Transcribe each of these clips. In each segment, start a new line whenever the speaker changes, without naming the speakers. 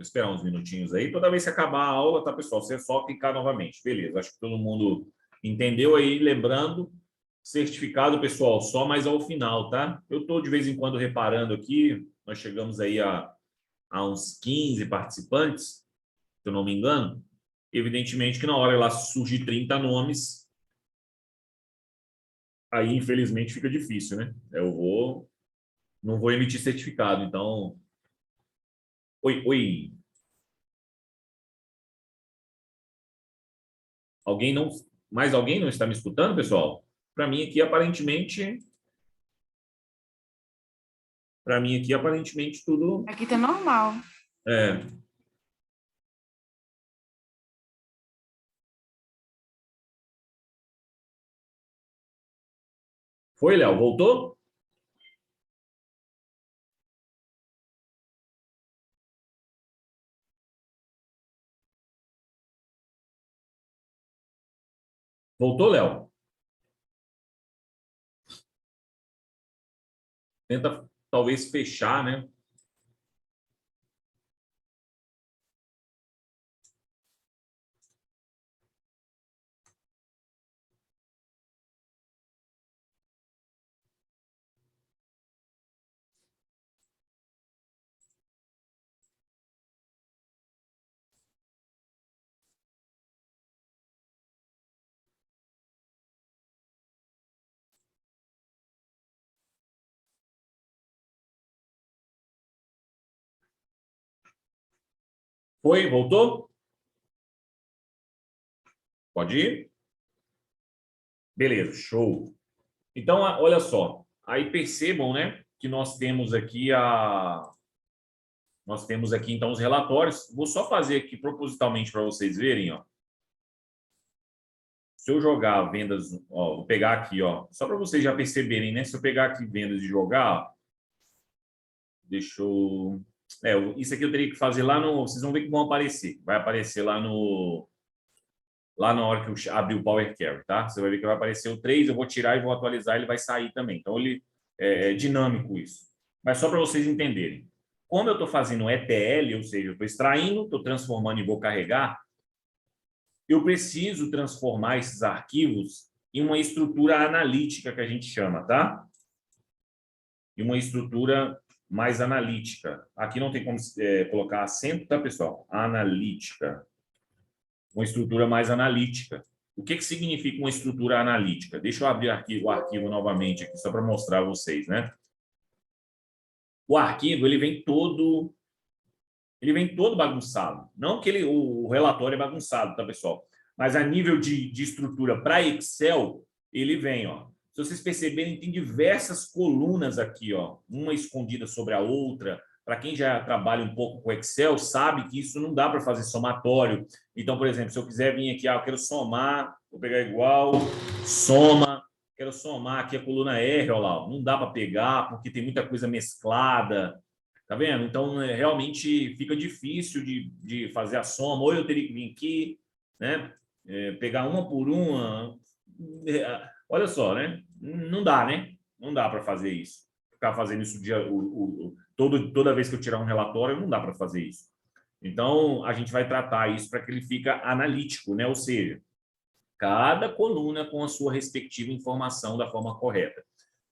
esperar uns minutinhos aí. Toda vez que acabar a aula, tá, pessoal? Você só clicar novamente. Beleza, acho que todo mundo entendeu aí. Lembrando, certificado, pessoal, só mais ao final, tá? Eu estou de vez em quando reparando aqui, nós chegamos aí a uns 15 participantes, se eu não me engano. Evidentemente que na hora lá surge 30 nomes, aí infelizmente fica difícil, né? Não vou emitir certificado, então... Oi, oi. Mais alguém não está me escutando, pessoal? Para mim aqui aparentemente tudo
Aqui tá normal.
é. Foi, Léo? Voltou? Voltou, Léo? Tenta talvez fechar, né? Foi? Voltou? Pode ir? Beleza, show. Então, olha só. Aí percebam, né, que nós temos aqui então os relatórios. Vou só fazer aqui propositalmente para vocês verem, ó. Se eu jogar vendas, ó, vou pegar aqui, ó, só para vocês já perceberem, né? Se eu pegar aqui vendas e jogar, ó, deixa eu... isso aqui eu teria que fazer lá no... Vocês vão ver que vão aparecer. Vai aparecer lá no... Lá na hora que eu abrir o Power Query, tá? Você vai ver que vai aparecer o 3, eu vou tirar e vou atualizar, ele vai sair também. Então, ele é dinâmico isso. Mas só para vocês entenderem. Como eu estou fazendo ETL, ou seja, eu estou extraindo, estou transformando e vou carregar, eu preciso transformar esses arquivos em uma estrutura analítica que a gente chama, tá? Em uma estrutura mais analítica. Aqui não tem como colocar acento, tá, pessoal? Analítica. Uma estrutura mais analítica. O que significa uma estrutura analítica? Deixa eu abrir o arquivo novamente aqui, só para mostrar a vocês, né? O arquivo, ele vem todo bagunçado. Não que o relatório é bagunçado, tá, pessoal? Mas a nível de estrutura para Excel, ele vem, ó. Se vocês perceberem, tem diversas colunas aqui, ó, uma escondida sobre a outra. Para quem já trabalha um pouco com Excel, sabe que isso não dá para fazer somatório. Então, por exemplo, se eu quiser vir aqui, eu quero somar, vou pegar igual, soma, quero somar aqui a coluna R, ó lá, não dá para pegar porque tem muita coisa mesclada. Tá vendo? Então, realmente fica difícil de fazer a soma. Ou eu teria que vir aqui, né? Pegar uma por uma. Olha só, né? Não dá, né? Não dá para fazer isso. Ficar fazendo isso toda vez que eu tirar um relatório, não dá para fazer isso. Então, a gente vai tratar isso para que ele fique analítico, né? Ou seja, cada coluna com a sua respectiva informação da forma correta.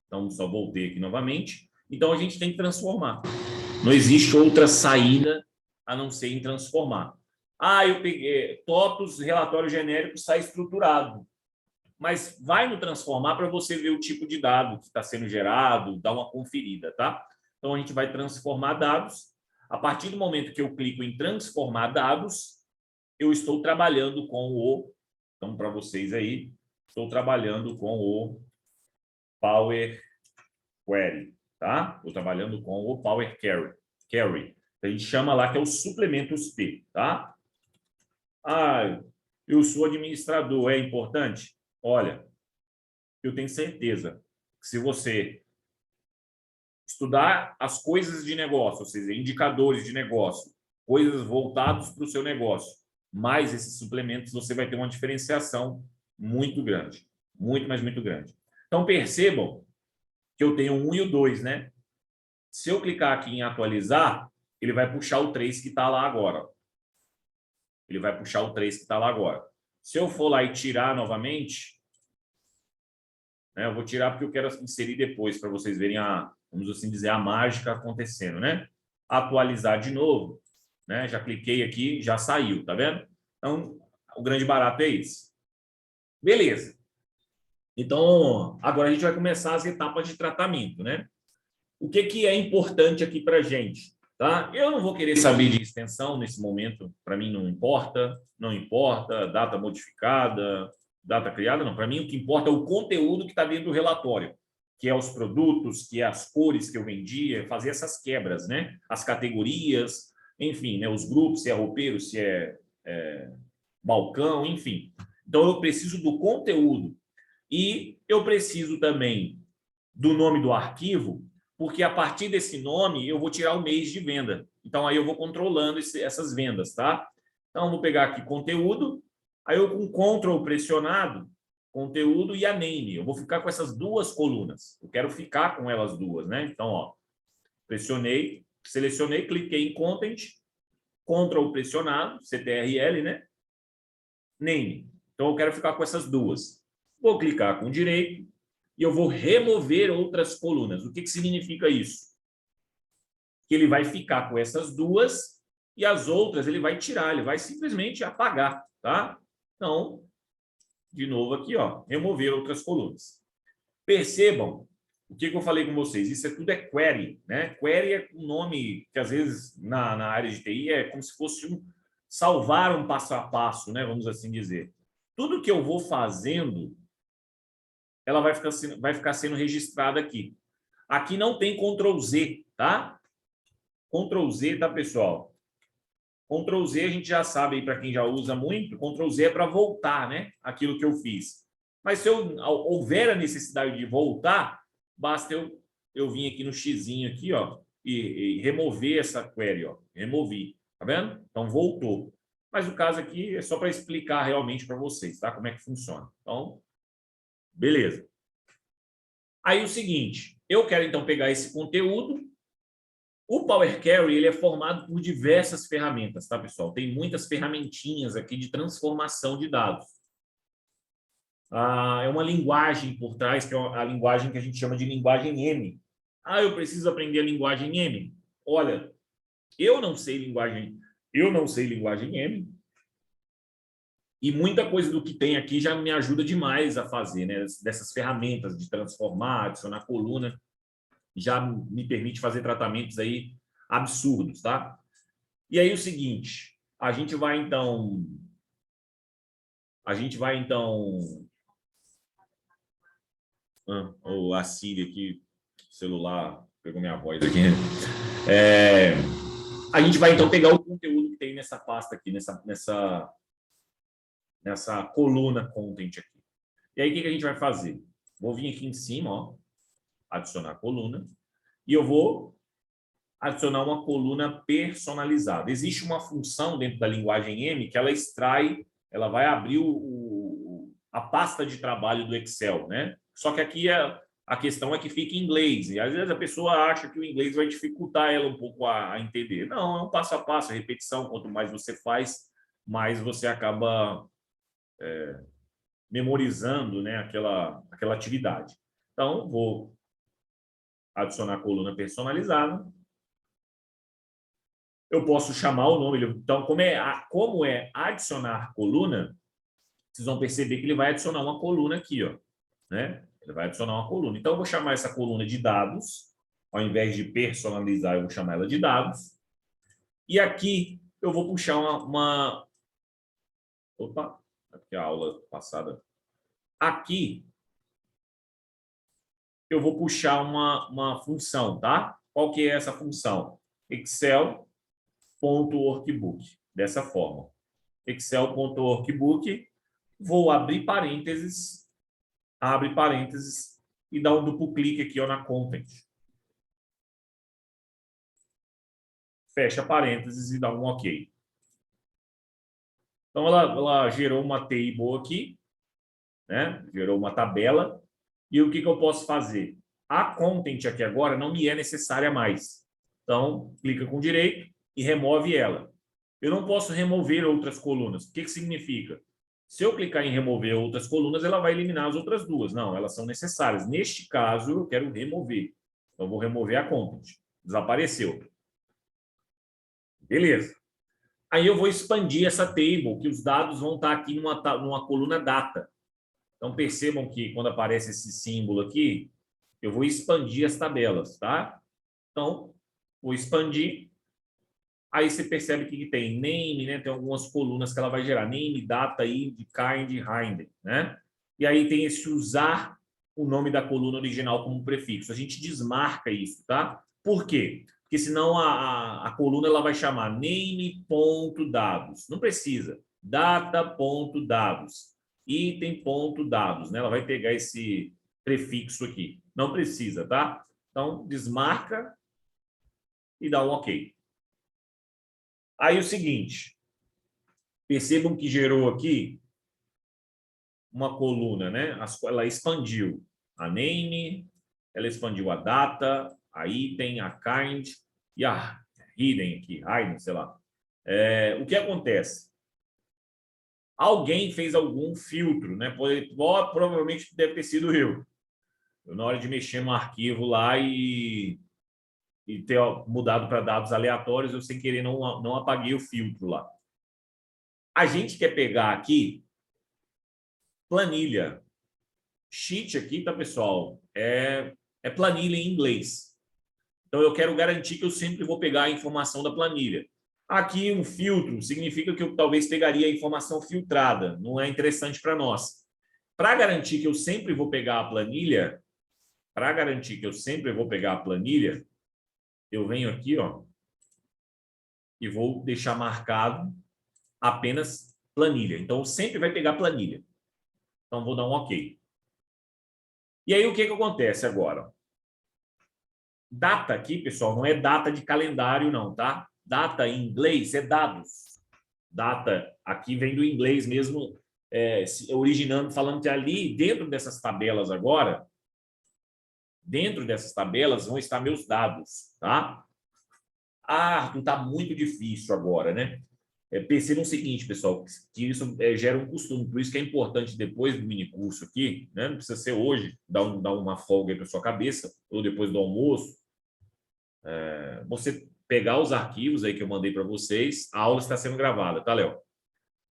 Então, só voltei aqui novamente. Então, a gente tem que transformar. Não existe outra saída a não ser em transformar. Eu peguei TOTUS, relatório genérico, sai estruturado. Mas vai no transformar para você ver o tipo de dado que está sendo gerado, dar uma conferida, tá? Então, a gente vai transformar dados. A partir do momento que eu clico em transformar dados, eu estou trabalhando com o... Então, para vocês aí, estou trabalhando com o Power Query, tá? Estou trabalhando com o Power Query. A gente chama lá que é o suplementos P, tá? Eu sou administrador, é importante? Olha, eu tenho certeza que se você estudar as coisas de negócio, ou seja, indicadores de negócio, coisas voltadas para o seu negócio, mais esses suplementos, você vai ter uma diferenciação muito grande. Muito, mas muito grande. Então, percebam que eu tenho o 1 e o 2, né? Se eu clicar aqui em atualizar, ele vai puxar o 3 que está lá agora. Ele vai puxar o 3 que está lá agora. Se eu for lá e tirar novamente, né, eu vou tirar porque eu quero inserir depois, para vocês verem vamos assim dizer, a mágica acontecendo, né? Atualizar de novo, né? Já cliquei aqui, já saiu, tá vendo? Então, o grande barato é esse. Beleza. Então, agora a gente vai começar as etapas de tratamento, né? O que é importante aqui para a gente, tá? Eu não vou querer saber de extensão nesse momento, para mim não importa, data modificada, data criada, não. Para mim o que importa é o conteúdo que está dentro do relatório, que é os produtos, que é as cores que eu vendia, fazer essas quebras, né? As categorias, enfim, né? Os grupos, se é roupeiro, se é balcão, enfim. Então eu preciso do conteúdo e eu preciso também do nome do arquivo, porque a partir desse nome eu vou tirar o mês de venda. Então aí eu vou controlando essas vendas, tá? Então eu vou pegar aqui conteúdo, aí eu com Ctrl pressionado, conteúdo e a name. Eu vou ficar com essas duas colunas. Eu quero ficar com elas duas, né? Então, ó, pressionei, selecionei, cliquei em content, Ctrl pressionado, CTRL, né? Name. Então eu quero ficar com essas duas. Vou clicar com direito e eu vou remover outras colunas. O que significa isso? Que ele vai ficar com essas duas e as outras ele vai tirar, ele vai simplesmente apagar, tá? Então, de novo aqui, ó, remover outras colunas. Percebam o que eu falei com vocês. Isso tudo é query, né? Query é um nome que às vezes na área de TI é como se fosse salvar um passo a passo, né? Vamos assim dizer. Tudo que eu vou fazendo, ela vai ficar sendo registrada aqui. Aqui não tem Ctrl Z, tá? Ctrl Z, tá, pessoal? Ctrl Z a gente já sabe aí para quem já usa muito, Ctrl Z é para voltar, né? Aquilo que eu fiz. Mas se houver a necessidade de voltar, basta eu vir aqui no xizinho aqui, ó, e remover essa query, ó. Removi, tá vendo? Então voltou. Mas o caso aqui é só para explicar realmente para vocês, tá? Como é que funciona. Então, beleza. Aí o seguinte, eu quero então pegar esse conteúdo. O Power Query ele é formado por diversas ferramentas, tá, pessoal? Tem muitas ferramentinhas aqui de transformação de dados. É uma linguagem por trás, que é a linguagem que a gente chama de linguagem M. Eu preciso aprender a linguagem M. Olha, eu não sei linguagem M, e muita coisa do que tem aqui já me ajuda demais a fazer, né? Dessas ferramentas de transformar, adicionar coluna, já me permite fazer tratamentos aí absurdos, tá? E aí o seguinte, a gente vai então a Siri aqui, celular, pegou minha voz aqui. A gente vai então pegar o conteúdo que tem nessa pasta aqui, nessa coluna content aqui. E aí o que a gente vai fazer? Vou vir aqui em cima, ó, adicionar coluna, e eu vou adicionar uma coluna personalizada. Existe uma função dentro da linguagem M que ela extrai, ela vai abrir a pasta de trabalho do Excel, né? Só que aqui a questão é que fica em inglês, e às vezes a pessoa acha que o inglês vai dificultar ela um pouco a entender. Não, é um passo a passo, a repetição. Quanto mais você faz, mais você acaba memorizando, né, aquela atividade. Então, vou adicionar a coluna personalizada. Eu posso chamar o nome. Então, como é adicionar coluna, vocês vão perceber que ele vai adicionar uma coluna aqui, ó, né? Ele vai adicionar uma coluna. Então, eu vou chamar essa coluna de dados. Ao invés de personalizar, eu vou chamar ela de dados. E aqui eu vou puxar uma... Opa, aqui a aula passada. Aqui eu vou puxar uma função, tá? Qual que é essa função? Excel.workbook. Dessa forma. Excel.workbook. Vou abrir parênteses, abre parênteses e dá um duplo clique aqui, ó, na content. Fecha parênteses e dá um OK. Então, ela gerou uma table aqui, né? Gerou uma tabela. E o que eu posso fazer? A content aqui agora não me é necessária mais. Então, clica com direito, e remove ela. Eu não posso remover outras colunas. O que significa? Se eu clicar em remover outras colunas, ela vai eliminar as outras duas. Não, elas são necessárias. Neste caso, eu quero remover. Então, vou remover a content. Desapareceu. Beleza. Aí eu vou expandir essa table, que os dados vão estar aqui numa coluna data. Então, percebam que quando aparece esse símbolo aqui, eu vou expandir as tabelas, tá? Então, vou expandir. Aí você percebe que tem name, né? Tem algumas colunas que ela vai gerar. Name, data, id, kind, hind, né? E aí tem esse usar o nome da coluna original como prefixo. A gente desmarca isso, tá? Por quê? Porque senão a coluna ela vai chamar name.dados. Não precisa. Data.dados. Item.dados, né? Ela vai pegar esse prefixo aqui. Não precisa, tá? Então, desmarca e dá um OK. Aí o seguinte, percebam que gerou aqui uma coluna, né? Ela expandiu a name, ela expandiu a data, a item, a kind e a hidden aqui, hidden, sei lá. O que acontece? Alguém fez algum filtro, né? Provavelmente deve ter sido eu. Na hora de mexer no arquivo lá e ter mudado para dados aleatórios, eu sem querer não apaguei o filtro lá. A gente quer pegar aqui planilha. Sheet aqui, tá, pessoal? É planilha em inglês. Então, eu quero garantir que eu sempre vou pegar a informação da planilha. Aqui, um filtro significa que eu talvez pegaria a informação filtrada. Não é interessante para nós. Para garantir que eu sempre vou pegar a planilha, eu venho aqui, ó, e vou deixar marcado apenas planilha. Então, sempre vai pegar planilha. Então, vou dar um OK. E aí, o que acontece agora? Data aqui, pessoal, não é data de calendário, não, tá? Data em inglês é dados. Data aqui vem do inglês mesmo, originando, falando que ali, dentro dessas tabelas agora, dentro dessas tabelas vão estar meus dados, tá? Não está muito difícil agora, né? Percebam o seguinte, pessoal, que isso gera um costume, por isso que é importante depois do mini curso aqui, né? Não precisa ser hoje, dar uma folga aí para sua cabeça, ou depois do almoço, você pegar os arquivos aí que eu mandei para vocês, a aula está sendo gravada, tá, Léo?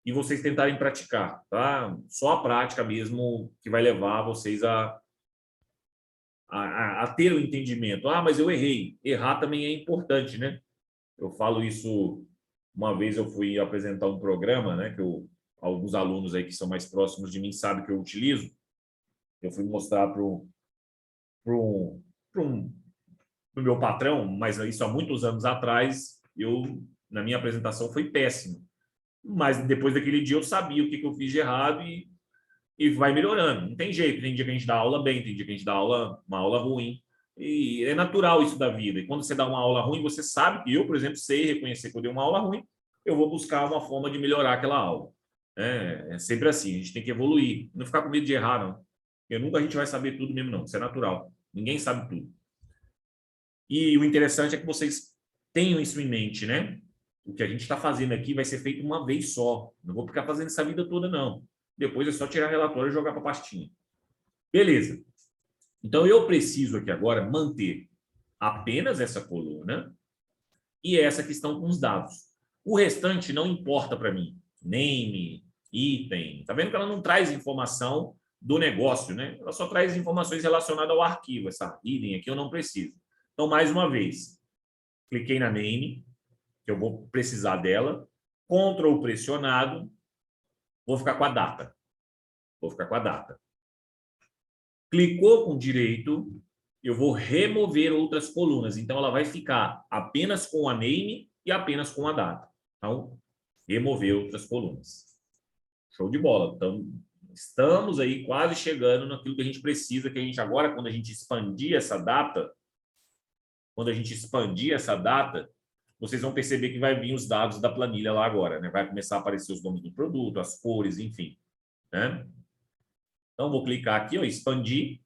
E vocês tentarem praticar, tá? Só a prática mesmo que vai levar vocês a ter o entendimento. Mas eu errei. Errar também é importante, né? Eu falo isso. Uma vez eu fui apresentar um programa, né, que alguns alunos aí que são mais próximos de mim sabem que eu utilizo. Eu fui mostrar para o meu patrão, mas isso há muitos anos atrás, na minha apresentação foi péssimo. Mas depois daquele dia eu sabia o que eu fiz de errado e vai melhorando. Não tem jeito, tem dia que a gente dá aula bem, tem dia que a gente dá uma aula ruim. E é natural isso da vida. E quando você dá uma aula ruim, você sabe que eu, por exemplo, sei reconhecer que eu dei uma aula ruim, eu vou buscar uma forma de melhorar aquela aula. É sempre assim, a gente tem que evoluir. Não ficar com medo de errar, não. Porque nunca a gente vai saber tudo mesmo, não. Isso é natural. Ninguém sabe tudo. E o interessante é que vocês tenham isso em mente, né? O que a gente está fazendo aqui vai ser feito uma vez só. Não vou ficar fazendo essa vida toda, não. Depois é só tirar relatório e jogar para a pastinha. Beleza. Então, eu preciso aqui agora manter apenas essa coluna e essa questão com os dados. O restante não importa para mim. Name, item. Tá vendo que ela não traz informação do negócio, né? Ela só traz informações relacionadas ao arquivo. Essa item aqui eu não preciso. Então, mais uma vez, cliquei na name, que eu vou precisar dela. Ctrl pressionado, vou ficar com a data. Clicou com direito, eu vou remover outras colunas. Então, ela vai ficar apenas com a name e apenas com a data. Então, remover outras colunas. Show de bola. Então, estamos aí quase chegando naquilo que a gente precisa, que a gente agora, quando a gente expandir essa data, vocês vão perceber que vai vir os dados da planilha lá agora, né? Vai começar a aparecer os nomes do produto, as cores, enfim, né? Então, vou clicar aqui, ó, expandir.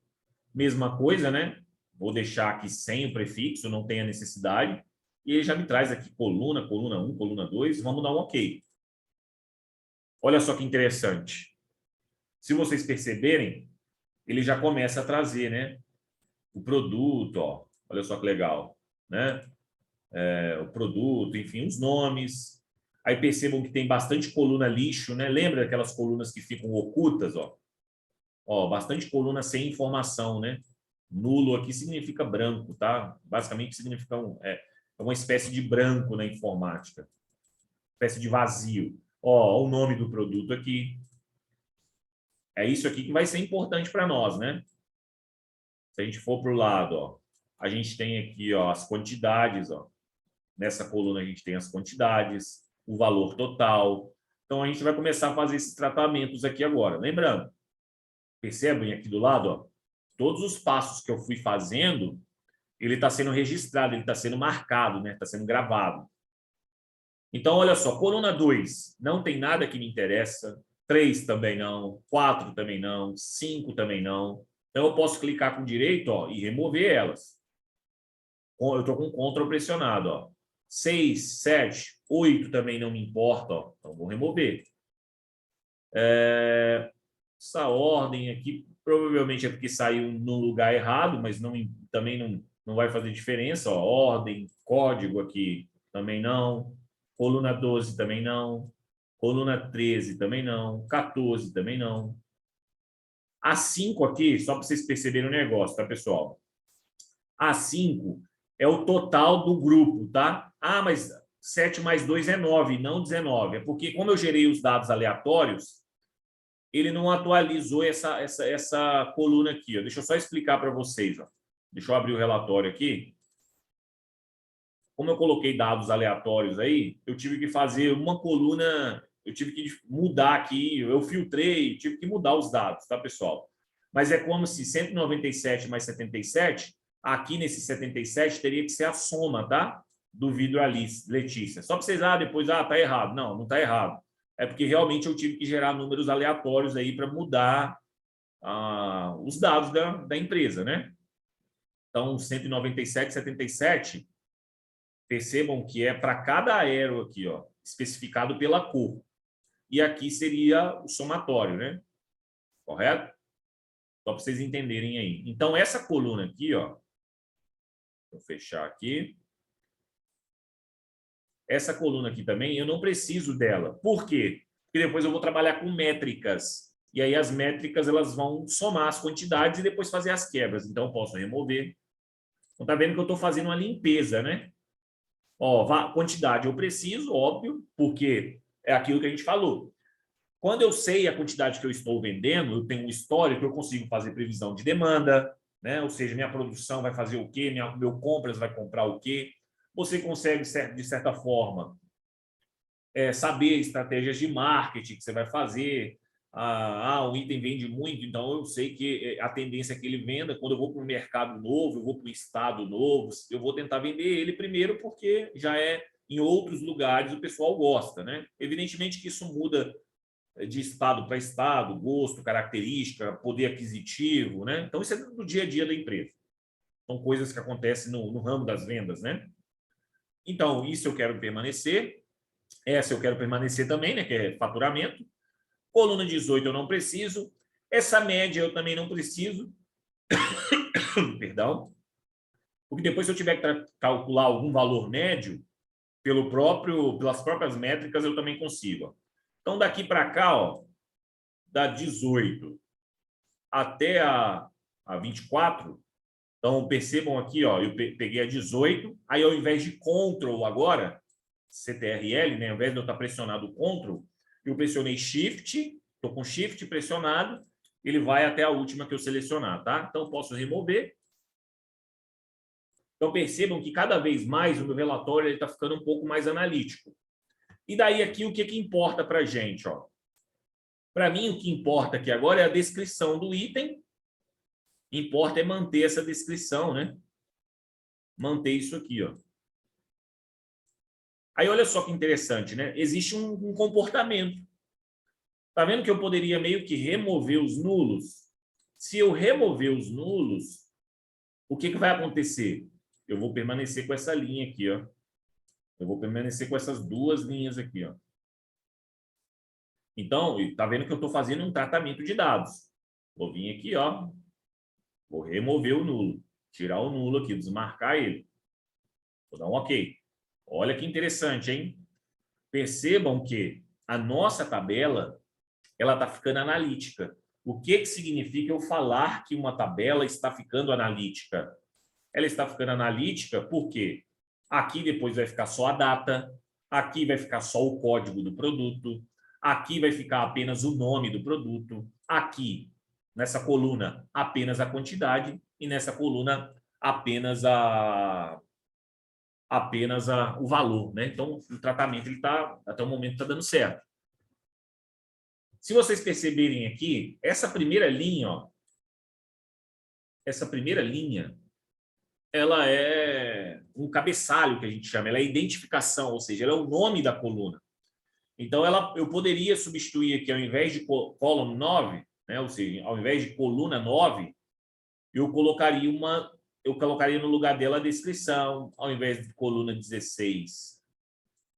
Mesma coisa, né? Vou deixar aqui sem o prefixo, não tem a necessidade. e ele já me traz aqui coluna, coluna 1, coluna 2, vamos dar um OK. Olha só que interessante. Se vocês perceberem, ele já começa a trazer, né, o produto, ó, olha só que legal, né? O produto, enfim, os nomes. Aí percebam que tem bastante coluna lixo, né? Lembra aquelas colunas que ficam ocultas, ó? Ó, bastante coluna sem informação, né? Nulo aqui significa branco, tá? Basicamente significa uma espécie de branco na informática. Espécie de vazio. Ó, o nome do produto aqui. É isso aqui que vai ser importante para nós, né? Se a gente for para o lado, ó, a gente tem aqui, ó, as quantidades, ó. Nessa coluna a gente tem as quantidades, o valor total. Então, a gente vai começar a fazer esses tratamentos aqui agora. Lembrando, percebem aqui do lado, ó, todos os passos que eu fui fazendo, ele está sendo registrado, ele está sendo marcado, né? Está sendo gravado. Então, olha só, coluna 2, não tem nada que me interessa. 3 também não, 4 também não, 5 também não. Então, eu posso clicar com direito, ó, e remover elas. Eu estou com o Ctrl pressionado, ó. 6, 7, 8 também não me importa, ó. Então vou remover. Essa ordem aqui provavelmente é porque saiu no lugar errado, mas também não vai fazer diferença, ó. Ordem, código aqui também não. Coluna 12 também não. Coluna 13 também não. 14 também não. A 5 aqui, só para vocês perceberem o negócio, tá, pessoal? A 5 é o total do grupo, tá? Ah, mas 7 mais 2 é 9, não 19. É porque, como eu gerei os dados aleatórios, ele não atualizou essa coluna aqui. Ó. Deixa eu só explicar para vocês. Ó. Deixa eu abrir o relatório aqui. Como eu coloquei dados aleatórios aí, eu tive que fazer uma coluna, eu tive que mudar aqui, eu filtrei, tive que mudar os dados, tá, pessoal? Mas é como se 197 mais 77, aqui nesse 77 teria que ser a soma, tá? Do vidro Alice, Letícia. Só para vocês, depois, tá errado. Não, não tá errado. É porque realmente eu tive que gerar números aleatórios aí para mudar os dados da empresa, né? Então, 197, 77, percebam que é para cada aero aqui, ó, especificado pela cor. E aqui seria o somatório, né? Correto? Só para vocês entenderem aí. Então, essa coluna aqui, ó, vou fechar aqui. Essa coluna aqui também, eu não preciso dela. Por quê? Porque depois eu vou trabalhar com métricas. E aí as métricas elas vão somar as quantidades e depois fazer as quebras. Então, eu posso remover. Então, tá vendo que eu estou fazendo uma limpeza, né? Ó, quantidade eu preciso, óbvio, porque é aquilo que a gente falou. Quando eu sei a quantidade que eu estou vendendo, eu tenho um histórico, eu consigo fazer previsão de demanda, né? Ou seja, minha produção vai fazer o quê? Meu compras vai comprar o quê? Você consegue, de certa forma, saber estratégias de marketing que você vai fazer. O item vende muito, então eu sei que a tendência é que ele venda. Quando eu vou para um mercado novo, eu vou para um estado novo, eu vou tentar vender ele primeiro porque já em outros lugares o pessoal gosta, né? Evidentemente que isso muda de estado para estado, gosto, característica, poder aquisitivo, né? Então isso é do dia a dia da empresa. São coisas que acontecem no ramo das vendas, né? Então, isso eu quero permanecer. Essa eu quero permanecer também, né? Que é faturamento. Coluna 18 eu não preciso. Essa média eu também não preciso. Perdão. Porque depois, se eu tiver que calcular algum valor médio, pelas próprias métricas, eu também consigo. Então, daqui para cá, ó, da 18 até a 24, então percebam aqui, ó, eu peguei a 18, aí ao invés de Ctrl agora, CTRL, né, ao invés de eu estar pressionado o Ctrl, eu pressionei Shift, estou com Shift pressionado, ele vai até a última que eu selecionar, tá? Então, posso remover. Então, percebam que cada vez mais o meu relatório está ficando um pouco mais analítico. E daí aqui, o que importa para a gente? Para mim, o que importa aqui agora é a descrição do item. Importa é manter essa descrição, né? Manter isso aqui, ó. Aí, olha só que interessante, né? Existe um comportamento. Tá vendo que eu poderia meio que remover os nulos? Se eu remover os nulos, o que vai acontecer? Eu vou permanecer com essa linha aqui, ó. Eu vou permanecer com essas duas linhas aqui, ó. Então, está vendo que eu estou fazendo um tratamento de dados. Vou vir aqui, ó. Vou remover o nulo. Tirar o nulo aqui, desmarcar ele. Vou dar um OK. Olha que interessante, hein? Percebam que a nossa tabela, ela está ficando analítica. O que significa eu falar que uma tabela está ficando analítica? Ela está ficando analítica porque aqui depois vai ficar só a data, aqui vai ficar só o código do produto, aqui vai ficar apenas o nome do produto, aqui, nessa coluna, apenas a quantidade e nessa coluna apenas o valor, né? Então, o tratamento ele tá, até o momento está dando certo. Se vocês perceberem aqui, essa primeira linha, ó, essa primeira linha, ela é um cabeçalho que a gente chama, ela é identificação, ou seja, ela é o nome da coluna. Então, eu poderia substituir aqui, ao invés de column 9, né, ou seja, ao invés de coluna 9, eu colocaria no lugar dela a descrição, ao invés de coluna 16,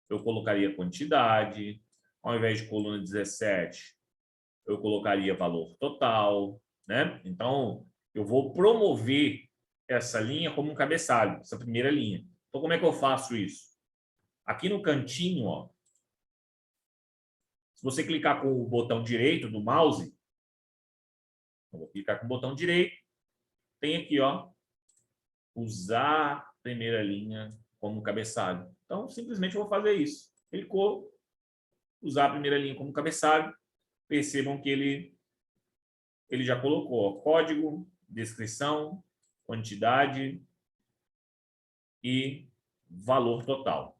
eu colocaria quantidade, ao invés de coluna 17, eu colocaria valor total, né? Então, eu vou promover essa linha como um cabeçalho, essa primeira linha. Então, como é que eu faço isso? Aqui no cantinho, ó, se você clicar com o botão direito do mouse, eu vou clicar com o botão direito, tem aqui, ó, usar primeira linha como cabeçalho. Então, simplesmente eu vou fazer isso. Clicou, usar a primeira linha como cabeçalho, percebam que ele já colocou, ó, código, descrição, quantidade e valor total.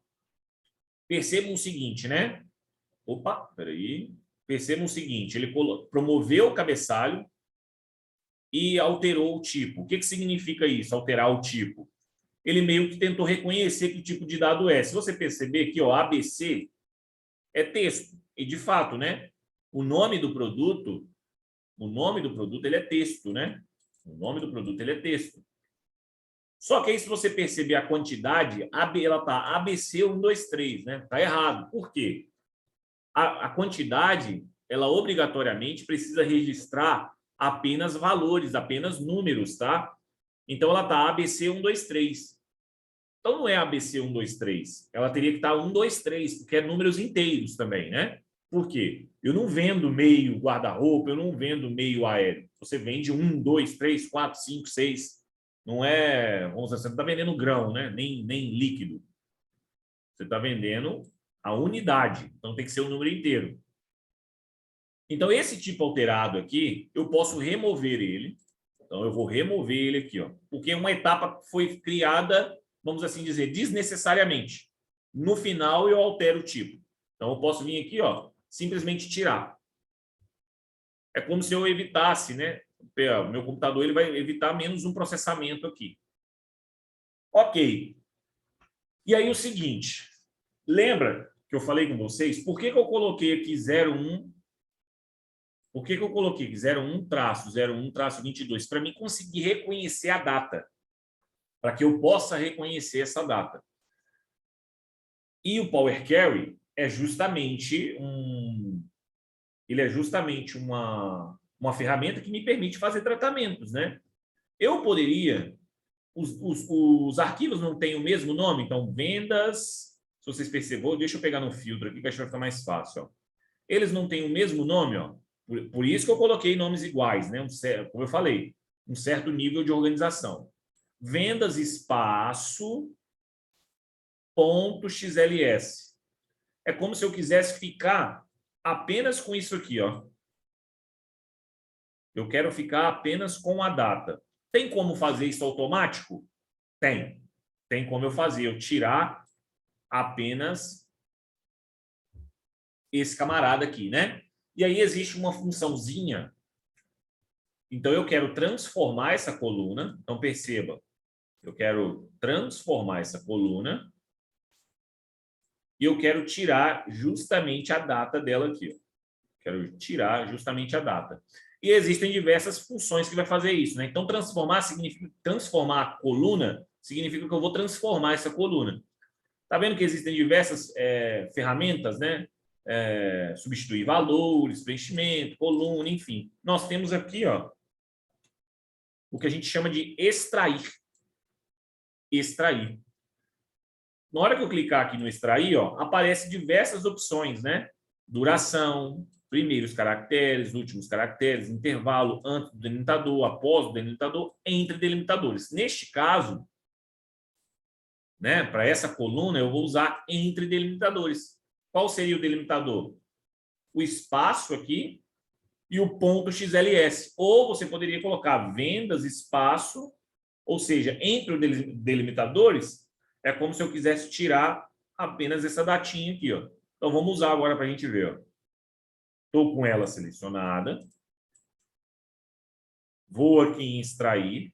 Percebam o seguinte, né? Opa, peraí. Percebam o seguinte, ele promoveu o cabeçalho e alterou o tipo. O que significa isso, alterar o tipo? Ele meio que tentou reconhecer que tipo de dado é. Se você perceber aqui, ó, ABC é texto. E, de fato, né? O nome do produto ele é texto, né? O nome do produto ele é texto. Só que aí, se você perceber a quantidade, ela tá ABC 1, 2, 3, né? Tá errado. Por quê? A quantidade, ela obrigatoriamente precisa registrar apenas valores, apenas números, tá? Então, ela tá ABC 1, 2, 3. Então, não é ABC 1, 2, 3. Ela teria que estar 1, 2, 3, porque é números inteiros também, né? Por quê? Eu não vendo meio guarda-roupa, eu não vendo meio aéreo. Você vende 1, 2, 3, 4, 5, 6. Não é... Vamos dizer, você não está vendendo grão, né? Nem líquido. Você está vendendo a unidade. Então, tem que ser o número inteiro. Então, esse tipo alterado aqui, eu posso remover ele. Então, eu vou remover ele aqui, ó. Porque uma etapa foi criada, vamos assim dizer, desnecessariamente. No final, eu altero o tipo. Então, eu posso vir aqui, ó, simplesmente tirar. É como se eu evitasse, né? O meu computador ele vai evitar menos um processamento aqui. Ok. E aí o seguinte, lembra que eu falei com vocês? Por que eu coloquei aqui 01? Por que eu coloquei aqui 01-22? Para mim conseguir reconhecer a data. Para que eu possa reconhecer essa data. E o Power Query é justamente uma ferramenta que me permite fazer tratamentos, né? Eu poderia... Os arquivos não têm o mesmo nome, então vendas, se vocês perceberam, deixa eu pegar no filtro aqui que acho que vai ficar mais fácil. Ó. Eles não têm o mesmo nome, ó. Por isso que eu coloquei nomes iguais, né? Como eu falei, um certo nível de organização. Vendas espaço ponto XLS. É como se eu quisesse ficar apenas com isso aqui, ó. Eu quero ficar apenas com a data. Tem como fazer isso automático? Tem. Tem como eu fazer, eu tirar apenas esse camarada aqui, né? E aí existe uma funçãozinha. Então, eu quero transformar essa coluna. Então, perceba, eu quero transformar essa coluna e eu quero tirar justamente a data dela aqui. Ó. Quero tirar justamente a data. E existem diversas funções que vai fazer isso, né? Então, transformar a coluna significa que eu vou transformar essa coluna. Tá vendo que existem diversas ferramentas, né? Substituir valores, preenchimento, coluna, enfim. Nós temos aqui, ó, o que a gente chama de extrair. Extrair. Na hora que eu clicar aqui no extrair, ó, aparece diversas opções, né? Duração, primeiros caracteres, últimos caracteres, intervalo antes do delimitador, após o delimitador, entre delimitadores. Neste caso, né, para essa coluna, eu vou usar entre delimitadores. Qual seria o delimitador? O espaço aqui e o ponto XLS. Ou você poderia colocar vendas, espaço, ou seja, entre os delimitadores, é como se eu quisesse tirar apenas essa datinha aqui, ó. Então, vamos usar agora para a gente ver. Estou com ela selecionada. Vou aqui em extrair,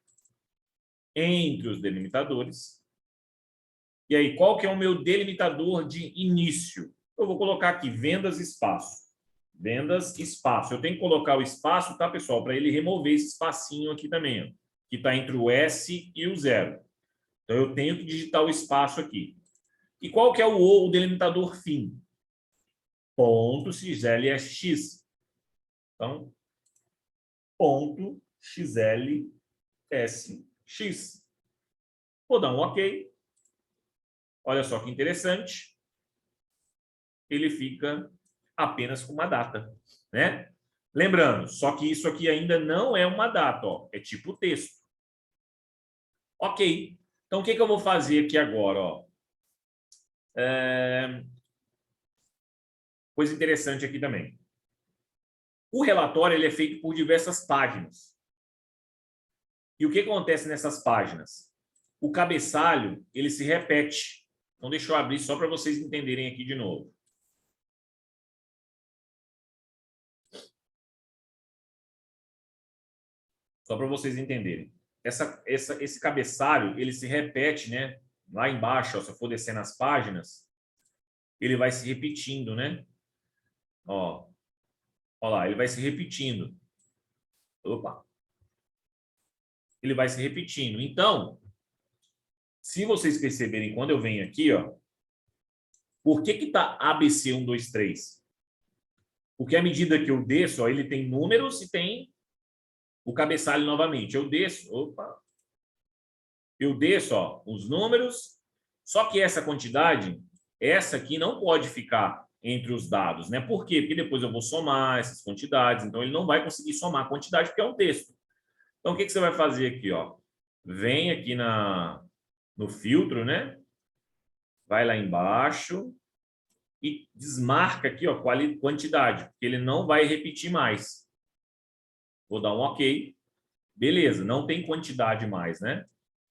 entre os delimitadores. E aí, qual que é o meu delimitador de início? Eu vou colocar aqui, vendas, espaço. Vendas, espaço. Eu tenho que colocar o espaço, tá, pessoal? Para ele remover esse espacinho aqui também, ó, que está entre o S e o 0. Então, eu tenho que digitar o espaço aqui. E qual que é o delimitador fim? Ponto XLSX. Então, ponto XLSX. Vou dar um OK. Olha só que interessante. Ele fica apenas com uma data, né? Lembrando, só que isso aqui ainda não é uma data, ó, é tipo texto. OK. Então, o que eu vou fazer aqui agora, ó? Coisa interessante aqui também. O relatório ele é feito por diversas páginas. E o que acontece nessas páginas? O cabeçalho ele se repete. Então, deixa eu abrir só para vocês entenderem aqui de novo. Só para vocês entenderem. Esse cabeçalho ele se repete, né? Lá embaixo, ó, se eu for descer nas páginas, ele vai se repetindo, né? Ó lá, ele vai se repetindo. Opa! Ele vai se repetindo. Então, se vocês perceberem, quando eu venho aqui, ó, por que está ABC 1, 2, 3? Porque à medida que eu desço, ó, ele tem números e tem o cabeçalho novamente. Eu desço, opa! Eu desço, ó, os números, só que essa quantidade, essa aqui não pode ficar entre os dados, né? Por quê? Porque depois eu vou somar essas quantidades, então ele não vai conseguir somar a quantidade porque é um texto. Então, o que você vai fazer aqui, ó? Vem aqui no filtro, né? Vai lá embaixo e desmarca aqui, ó, quantidade, porque ele não vai repetir mais. Vou dar um OK. Beleza, não tem quantidade mais, né?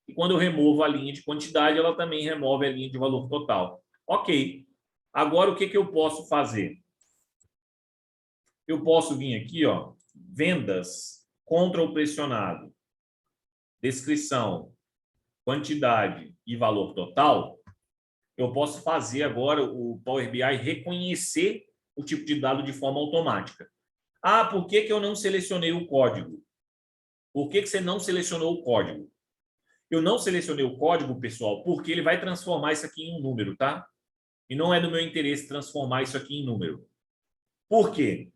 E quando eu removo a linha de quantidade, ela também remove a linha de valor total. OK. Agora, o que eu posso fazer? Eu posso vir aqui, ó, vendas, Ctrl pressionado, descrição, quantidade e valor total. Eu posso fazer agora o Power BI reconhecer o tipo de dado de forma automática. Ah, por que eu não selecionei o código? Por que você não selecionou o código? Eu não selecionei o código, pessoal, porque ele vai transformar isso aqui em um número, tá? E não é do meu interesse transformar isso aqui em número. Por quê?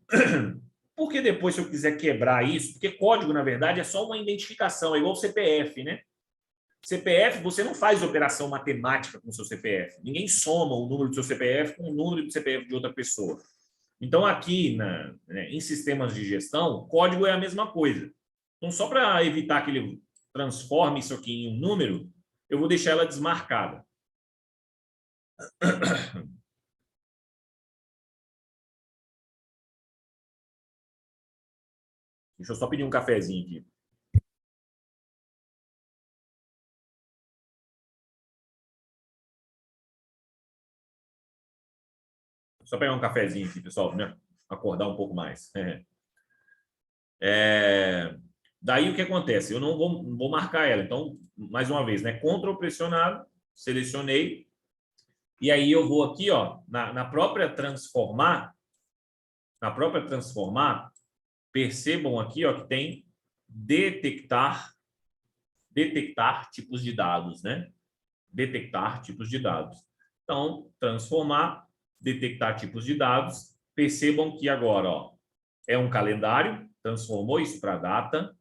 Porque depois, se eu quiser quebrar isso, porque código, na verdade, é só uma identificação, é igual o CPF, né? CPF, você não faz operação matemática com o seu CPF. Ninguém soma o número do seu CPF com o número do CPF de outra pessoa. Então, aqui em sistemas de gestão, código é a mesma coisa. Então, só para evitar que ele transforme isso aqui em um número, eu vou deixar ela desmarcada. Deixa eu só pedir um cafezinho aqui. Só pegar um cafezinho aqui, pessoal, né? Acordar um pouco mais. Daí o que acontece? Eu não vou marcar ela. Então, mais uma vez, né? Ctrl pressionado, selecionei. E aí eu vou aqui, ó, na própria transformar, percebam aqui, ó, que tem detectar tipos de dados, né? Detectar tipos de dados. Então, transformar, detectar tipos de dados. Percebam que agora, ó, é um calendário, transformou isso para data,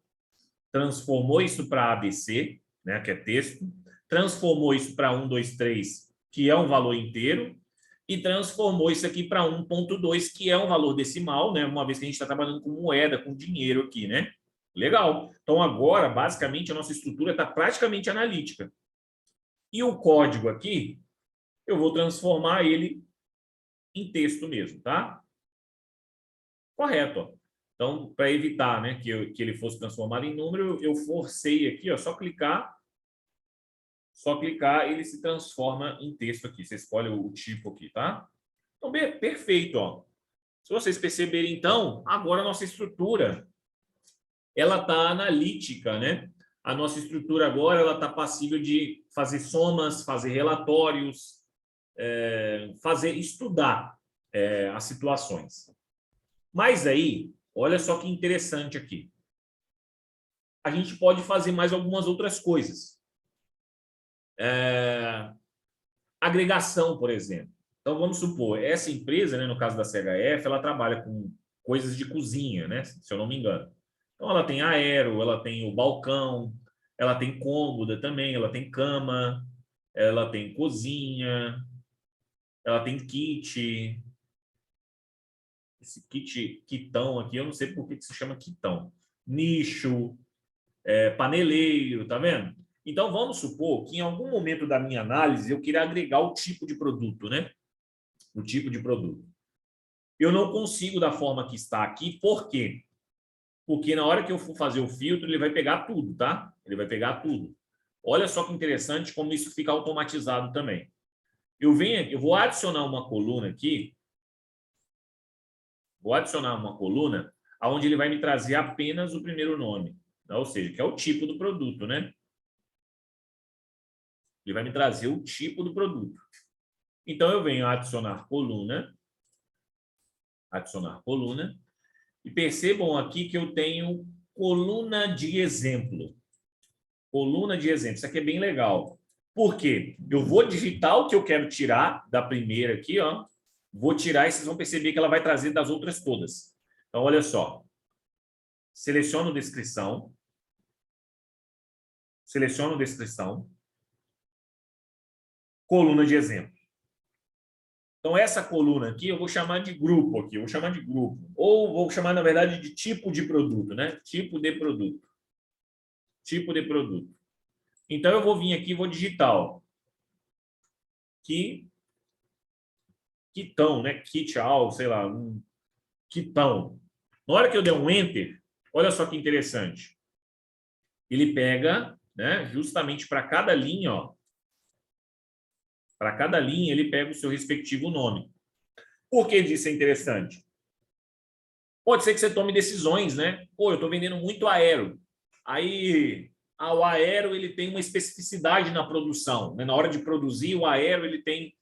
transformou isso para ABC, né, que é texto, transformou isso para 1, 2, 3, que é um valor inteiro, e transformou isso aqui para 1.2, que é um valor decimal, né, uma vez que a gente está trabalhando com moeda, com dinheiro aqui, né? Legal. Então, agora, basicamente, a nossa estrutura está praticamente analítica. E o código aqui, eu vou transformar ele em texto mesmo, tá? Correto, ó. Então, para evitar, né, que ele fosse transformado em número, eu forcei aqui, ó, só clicar, ele se transforma em texto aqui. Você escolhe o tipo aqui, tá? Então, perfeito, ó. Se vocês perceberem, então, agora a nossa estrutura, ela está analítica, né? A nossa estrutura agora, ela está passível de fazer somas, fazer relatórios, estudar as situações. Mas aí, olha só que interessante aqui. A gente pode fazer mais algumas outras coisas. Agregação, por exemplo. Então, vamos supor, essa empresa, né, no caso da CHF, ela trabalha com coisas de cozinha, né, se eu não me engano. Então, ela tem aero, ela tem o balcão, ela tem cômoda também, ela tem cama, ela tem cozinha, ela tem kit. Esse kitão aqui, eu não sei por que se chama kitão. Nicho, paneleiro, tá vendo? Então, vamos supor que em algum momento da minha análise eu queira agregar o tipo de produto, né? O tipo de produto. Eu não consigo da forma que está aqui, por quê? Porque na hora que eu for fazer o filtro, ele vai pegar tudo, tá? Ele vai pegar tudo. Olha só que interessante como isso fica automatizado também. Eu vou adicionar uma coluna aqui, onde ele vai me trazer apenas o primeiro nome, né? Ou seja, que é o tipo do produto, né? Ele vai me trazer o tipo do produto. Então, eu venho adicionar coluna, e percebam aqui que eu tenho coluna de exemplo. Coluna de exemplo, isso aqui é bem legal. Por quê? Eu vou digitar o que eu quero tirar da primeira aqui, ó. Vou tirar e vocês vão perceber que ela vai trazer das outras todas. Então, olha só. Seleciono descrição. Coluna de exemplo. Então, essa coluna aqui eu vou chamar de grupo aqui, Ou vou chamar, na verdade, de tipo de produto, né? Tipo de produto. Então, eu vou vir aqui e vou digitar, ó, quitão, né? Kit all, sei lá, um quitão. Na hora que eu der um Enter, olha só que interessante. Ele pega, né, justamente para cada linha, ó, para cada linha ele pega o seu respectivo nome. Por que isso é interessante? Pode ser que você tome decisões, né? Pô, eu estou vendendo muito aero. Aí, o aero ele tem uma especificidade na produção, né? Na hora de produzir, o aero ele tem,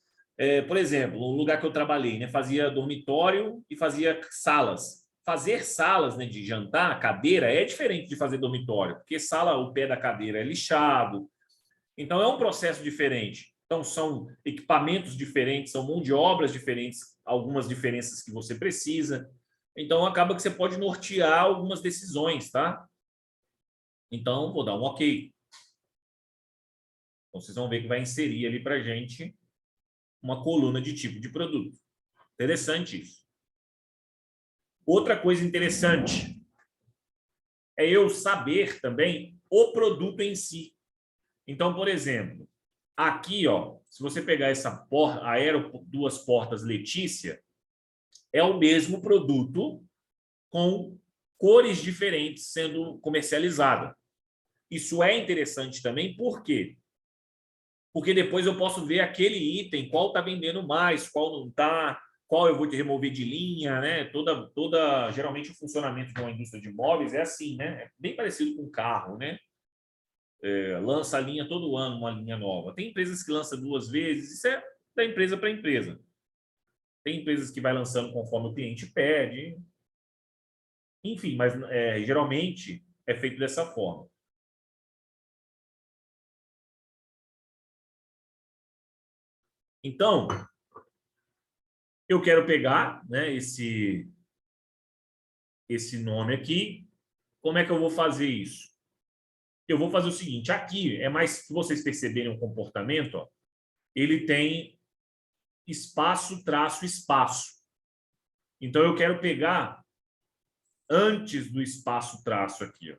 por exemplo, o lugar que eu trabalhei, né? Fazia dormitório e fazia salas. Fazer salas, né, de jantar, cadeira, é diferente de fazer dormitório, porque sala, o pé da cadeira é lixado. Então, é um processo diferente. Então, são equipamentos diferentes, são mão de obras diferentes, algumas diferenças que você precisa. Então, acaba que você pode nortear algumas decisões, tá? Então, vou dar um OK. Então, vocês vão ver que vai inserir ali para a gente uma coluna de tipo de produto. Interessante isso. Outra coisa interessante é eu saber também o produto em si. Então, por exemplo, aqui, ó, se você pegar essa porta, Aero Duas Portas Letícia, é o mesmo produto com cores diferentes sendo comercializada. Isso é interessante também, por quê? Porque depois eu posso ver aquele item, qual está vendendo mais, qual não está, qual eu vou te remover de linha, né? Geralmente o funcionamento de uma indústria de imóveis é assim, né? É bem parecido com carro, né? Lança a linha todo ano, uma linha nova. Tem empresas que lançam 2 vezes, isso é da empresa para empresa. Tem empresas que vai lançando conforme o cliente pede. Enfim, mas geralmente é feito dessa forma. Então, eu quero pegar, né, esse nome aqui. Como é que eu vou fazer isso? Eu vou fazer o seguinte, aqui é mais, se vocês perceberem o comportamento, ó, ele tem espaço, traço, espaço. Então, eu quero pegar antes do espaço, traço aqui, ó.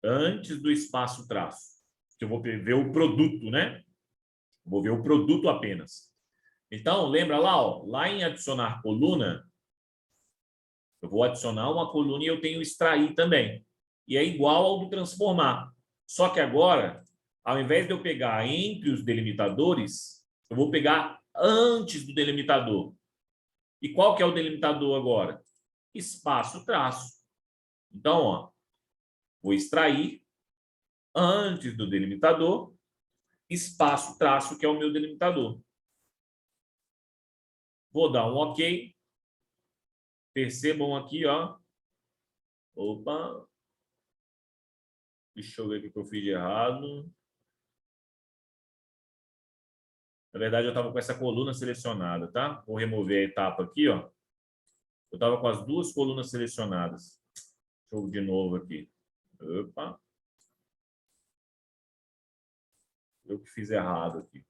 Antes do espaço, traço. Que eu vou ver o produto, né? Vou ver o produto apenas. Então, lembra lá, ó, lá em adicionar coluna, eu vou adicionar uma coluna e eu tenho extrair também. E é igual ao do transformar. Só que agora, ao invés de eu pegar entre os delimitadores, eu vou pegar antes do delimitador. E qual que é o delimitador agora? Espaço, traço. Então, ó, vou extrair antes do delimitador, espaço, traço, que é o meu delimitador. Vou dar um OK. Percebam aqui, ó. Opa. Deixa eu ver o que eu fiz de errado. Na verdade, eu estava com essa coluna selecionada, tá? Vou remover a etapa aqui, ó. Eu estava com as duas colunas selecionadas. Deixa eu de novo aqui. Opa. Eu que fiz errado aqui.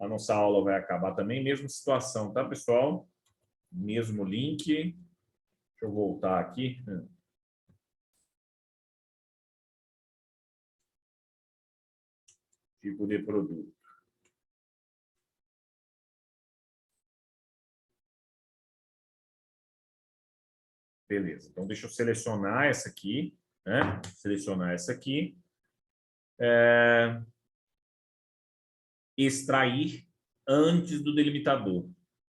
A nossa aula vai acabar também, mesma situação, tá, pessoal? Mesmo link. Deixa eu voltar aqui. Tipo de produto. Beleza. Então, deixa eu selecionar essa aqui, né? Selecionar essa aqui. Extrair antes do delimitador.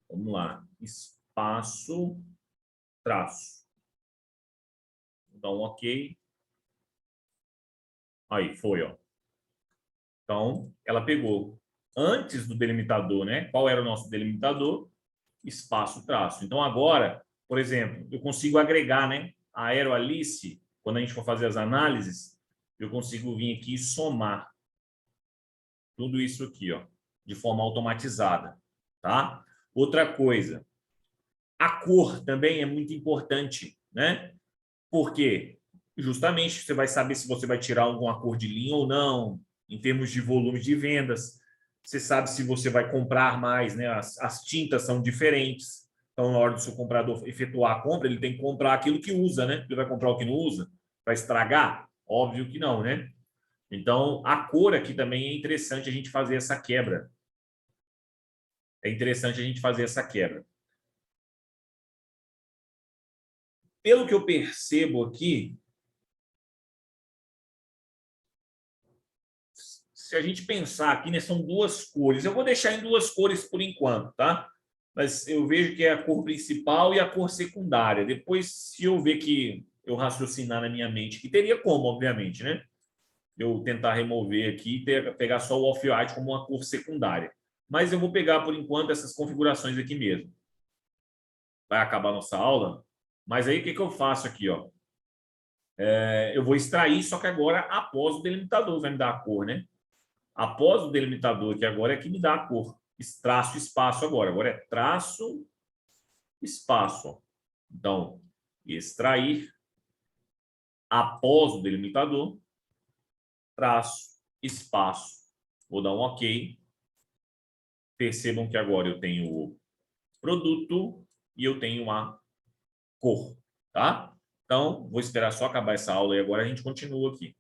Vamos lá. Espaço, traço. Vou dar um OK. Aí, foi, ó. Então, ela pegou antes do delimitador, né? Qual era o nosso delimitador? Espaço, traço. Então, agora, por exemplo, eu consigo agregar, né? A Aeroalice, quando a gente for fazer as análises, eu consigo vir aqui e somar tudo isso aqui, ó, de forma automatizada, tá? Outra coisa, a cor também é muito importante, né? Porque justamente você vai saber se você vai tirar alguma cor de linha ou não, em termos de volume de vendas. Você sabe se você vai comprar mais, né? As tintas são diferentes. Então, na hora do seu comprador efetuar a compra, ele tem que comprar aquilo que usa, né? Ele vai comprar o que não usa? Vai estragar? Óbvio que não, né? Então, a cor aqui também é interessante a gente fazer essa quebra. É interessante a gente fazer essa quebra. Pelo que eu percebo aqui, se a gente pensar aqui, né, são duas cores. Eu vou deixar em duas cores por enquanto, tá? Mas eu vejo que é a cor principal e a cor secundária. Depois, se eu ver que eu raciocinar na minha mente, que teria como, obviamente, né? Eu tentar remover aqui e pegar só o off-white como uma cor secundária. Mas eu vou pegar, por enquanto, essas configurações aqui mesmo. Vai acabar a nossa aula. Mas aí, o que que eu faço aqui, ó? Eu vou extrair, só que agora após o delimitador vai me dar a cor, né? Após o delimitador, que agora é que me dá a cor. Traço, espaço agora. Agora é traço, espaço. Então, extrair após o delimitador, traço, espaço. Vou dar um OK. Percebam que agora eu tenho o produto e eu tenho a cor, tá? Então, vou esperar só acabar essa aula e agora a gente continua aqui.